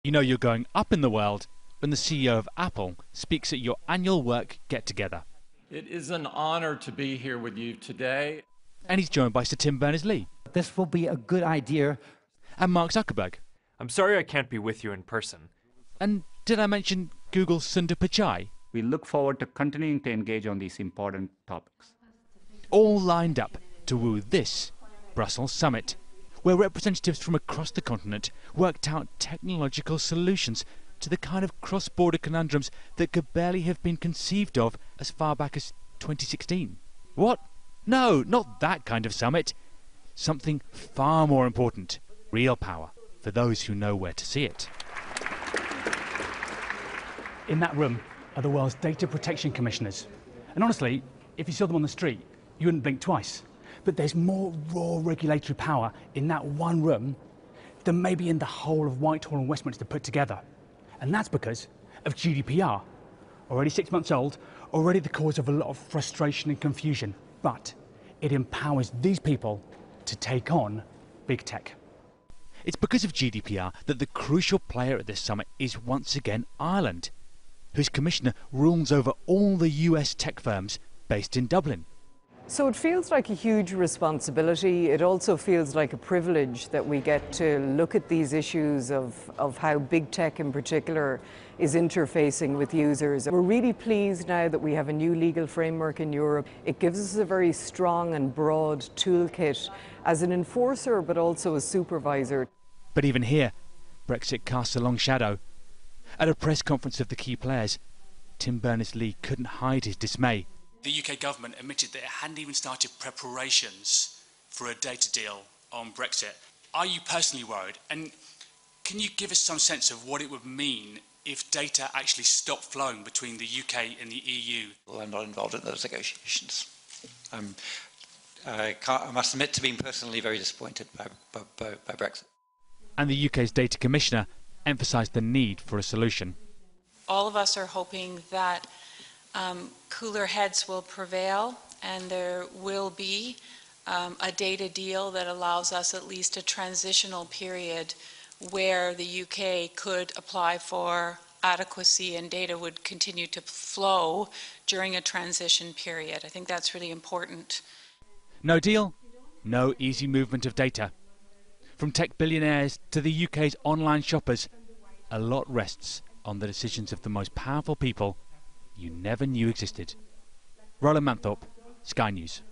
You know you're going up in the world when the CEO of Apple speaks at your annual work get-together. It is an honor to be here with you today. And he's joined by Sir Tim Berners-Lee. This will be a good idea. And Mark Zuckerberg. I'm sorry I can't be with you in person. And did I mention Google's Sundar Pichai? We look forward to continuing to engage on these important topics. All lined up to woo this Brussels summit, where representatives from across the continent worked out technological solutions to the kind of cross-border conundrums that could barely have been conceived of as far back as 2016. What? No, not that kind of summit. Something far more important. Real power, for those who know where to see it. In that room are the world's data protection commissioners. And honestly, if you saw them on the street, you wouldn't blink twice. But there's more raw regulatory power in that one room than maybe in the whole of Whitehall and Westminster put together. And that's because of GDPR. Already 6 months old, already the cause of a lot of frustration and confusion. But it empowers these people to take on big tech. It's because of GDPR that the crucial player at this summit is once again Ireland, whose commissioner rules over all the US tech firms based in Dublin. So it feels like a huge responsibility. It also feels like a privilege that we get to look at these issues of how big tech in particular is interfacing with users. We're really pleased now that we have a new legal framework in Europe. It gives us a very strong and broad toolkit as an enforcer but also a supervisor. But even here, Brexit casts a long shadow. At a press conference of the key players, Tim Berners-Lee couldn't hide his dismay. The UK government admitted that it hadn't even started preparations for a data deal on Brexit. Are you personally worried? And can you give us some sense of what it would mean if data actually stopped flowing between the UK and the EU? Well, I'm not involved in those negotiations. I must admit to being personally very disappointed by Brexit. And the UK's data commissioner emphasised the need for a solution. All of us are hoping that cooler heads will prevail and there will be a data deal that allows us at least a transitional period where the UK could apply for adequacy and data would continue to flow during a transition period. I think that's really important. No deal, no easy movement of data. From tech billionaires to the UK's online shoppers, a lot rests on the decisions of the most powerful people you never knew existed. Roland Manthorpe, Sky News.